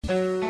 Well,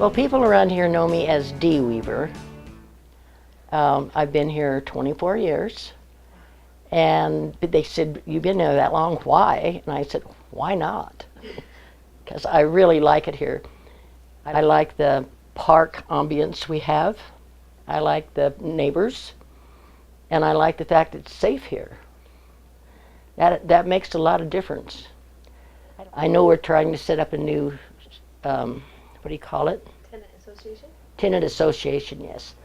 people around here know me as Dee Weaver. I've been here 24 years, and they said, "You've been there that long, why?" And I said, "Why not?" Because I really like it here. I like the park ambience we have. I like the neighbors, and I like the fact it's safe here. That makes a lot of difference. I know we're trying to set up a new, what do you call it? Tenant association? Tenant association, yes.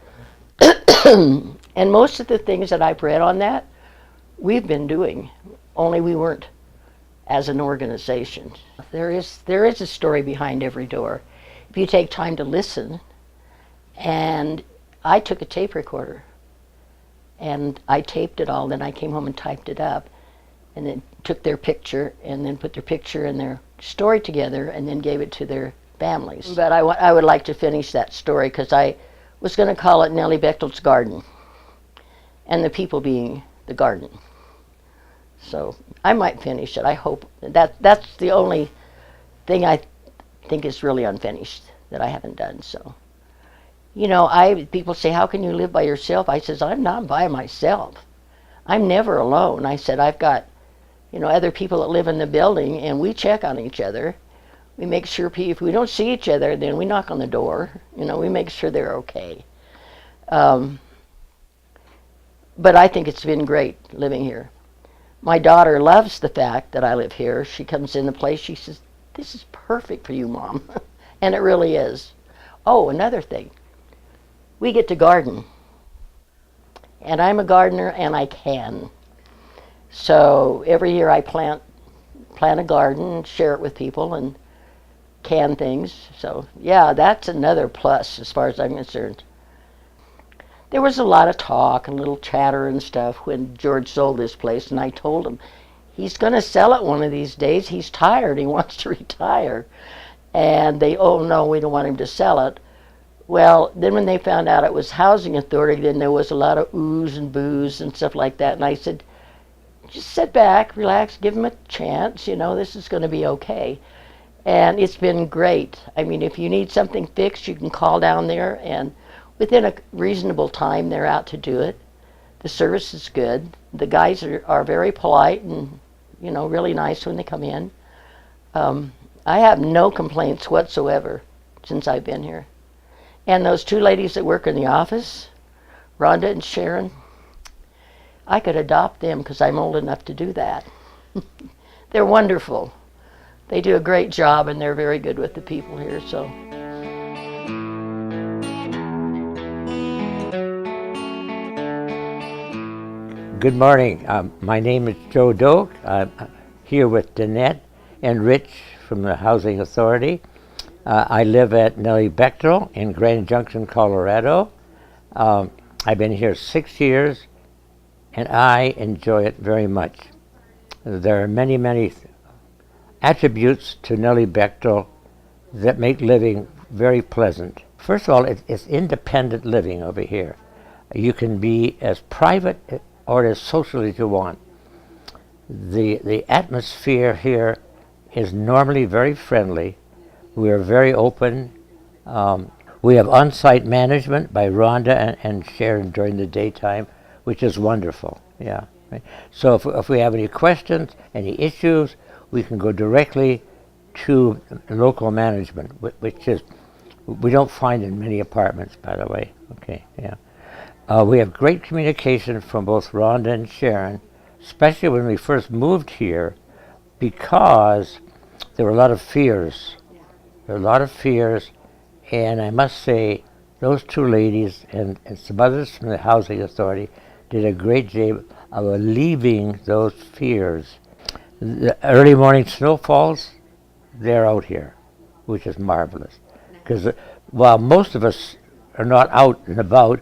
And most of the things that I've read on that, we've been doing, only we weren't as an organization. There is a story behind every door. If you take time to listen, and I took a tape recorder, and I taped it all, then I came home and typed it up, and then took their picture, and then put their picture and their story together, and then gave it to their families. But I would like to finish that story, because I was going to call it Nellie Bechtel's Garden, and the people being the garden. So I might finish it. I hope. That's the only thing I think is really unfinished that I haven't done. So, you know, people say, "How can you live by yourself?" I says, "I'm not by myself. I'm never alone." I said, "I've got, you know, other people that live in the building, and we check on each other. We make sure if we don't see each other, then we knock on the door. You know, we make sure they're okay." But I think it's been great living here. My daughter loves the fact that I live here. She comes in the place, she says, "This is perfect for you, Mom." And it really is. Oh, another thing. We get to garden. And I'm a gardener, and I can. So every year I plant a garden, share it with people, and can things. So yeah, that's another plus as far as I'm concerned. There was a lot of talk and little chatter and stuff when George sold this place, and I told him he's going to sell it one of these days. He's tired. He wants to retire. And they, "Oh no, we don't want him to sell it." Well, then when they found out it was housing authority, then there was a lot of oohs and boos and stuff like that. And I said, "Just sit back, relax, give him a chance. You know, this is going to be okay." And it's been great. I mean, if you need something fixed, you can call down there, and within a reasonable time, they're out to do it. The service is good. The guys are very polite and, you know, really nice when they come in. I have no complaints whatsoever since I've been here. And those two ladies that work in the office, Rhonda and Sharon, I could adopt them because I'm old enough to do that. They're wonderful. They do a great job, and they're very good with the people here. So. Good morning. My name is Joe Doak. I'm here with Danette and Rich from the Housing Authority. I live at Nellie Bechtel in Grand Junction, Colorado. I've been here 6 years, and I enjoy it very much. There are many, many attributes to Nellie Bechtel that make living very pleasant. First of all, it's independent living over here. You can be as private or as social as you want. The atmosphere here is normally very friendly. We are very open. We have on-site management by Rhonda and Sharon during the daytime, which is wonderful. Yeah. Right. So if we have any questions, any issues, we can go directly to local management, which is we don't find in many apartments, by the way. Okay. Yeah. We have great communication from both Rhonda and Sharon, especially when we first moved here, because there were a lot of fears. There were a lot of fears, and I must say, those two ladies and some others from the Housing Authority did a great job of alleviating those fears. The early morning snowfalls, they're out here, which is marvelous. while most of us are not out and about,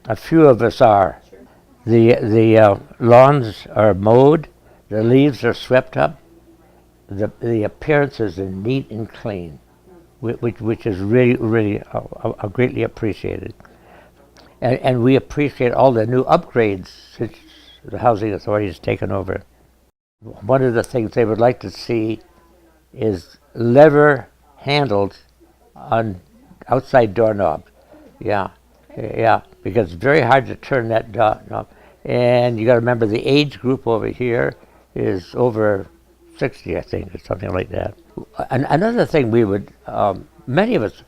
a few of us are. The lawns are mowed, the leaves are swept up, the appearance is neat and clean, which is really greatly appreciated. And we appreciate all the new upgrades since the Housing Authority has taken over. One of the things they would like to see is lever handles on outside doorknobs. Yeah, because it's very hard to turn that knob. And you got to remember the age group over here is over 60, I think, or something like that. Another thing we would, many of us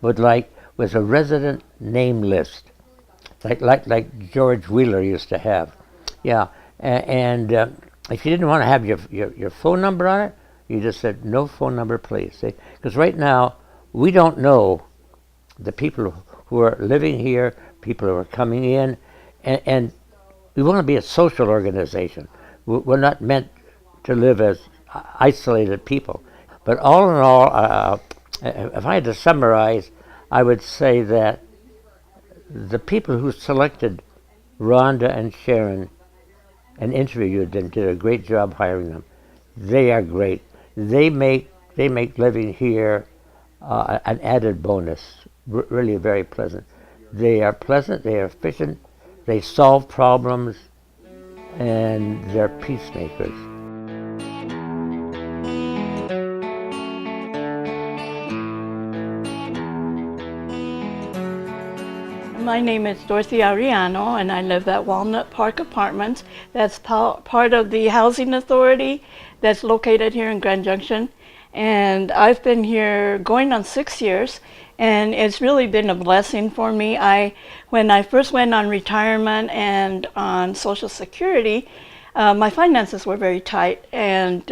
would like, was a resident name list, like George Wheeler used to have. Yeah, and if you didn't want to have your phone number on it, you just said no phone number, please. Because right now we don't know the people who are living here, people who are coming in, and we want to be a social organization. We're not meant to live as isolated people. But all in all, if I had to summarize, I would say that the people who selected Rhonda and Sharon and interviewed them did a great job hiring them. They are great. They make living here an added bonus. Really very pleasant. They are pleasant. They are efficient. They solve problems, and they're peacemakers. My name is Dorothy Ariano, and I live at Walnut Park Apartments. That's part of the Housing Authority that's located here in Grand Junction. And I've been here going on 6 years, and it's really been a blessing for me. When I first went on retirement and on Social Security, my finances were very tight, and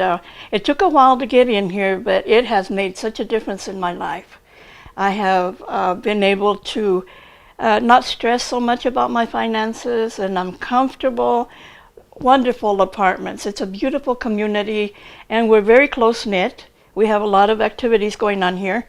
it took a while to get in here, but it has made such a difference in my life. I have been able to not stress so much about my finances, and I'm comfortable. Wonderful apartments. It's a beautiful community, and we're very close-knit. We have a lot of activities going on here.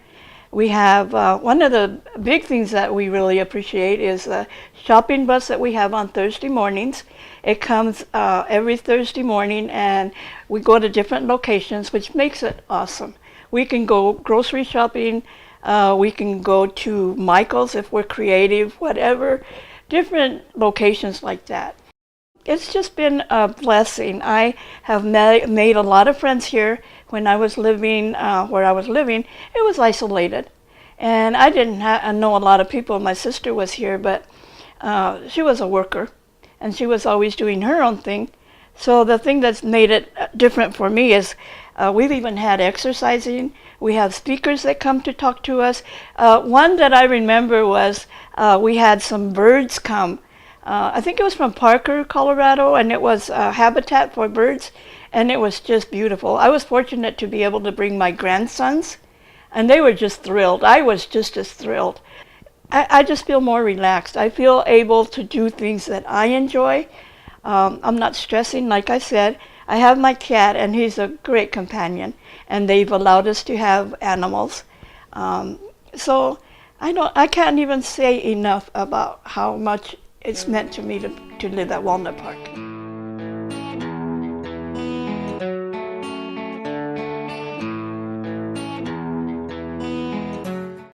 We have one of the big things that we really appreciate is the shopping bus that we have on Thursday mornings. It comes every Thursday morning, and we go to different locations, which makes it awesome. We can go grocery shopping. We can go to Michael's if we're creative, whatever, different locations like that. It's just been a blessing. I have made a lot of friends here. When I was living where I was living, it was isolated. And I didn't know a lot of people. My sister was here, but she was a worker, and she was always doing her own thing. So the thing that's made it different for me is we've even had exercising. We have speakers that come to talk to us. One that I remember was we had some birds come. I think it was from Parker, Colorado, and it was Habitat for Birds, and it was just beautiful. I was fortunate to be able to bring my grandsons, and they were just thrilled. I was just as thrilled. I just feel more relaxed. I feel able to do things that I enjoy. I'm not stressing, like I said. I have my cat, and he's a great companion, and they've allowed us to have animals. So I can't even say enough about how much it's meant to me to live at Walnut Park.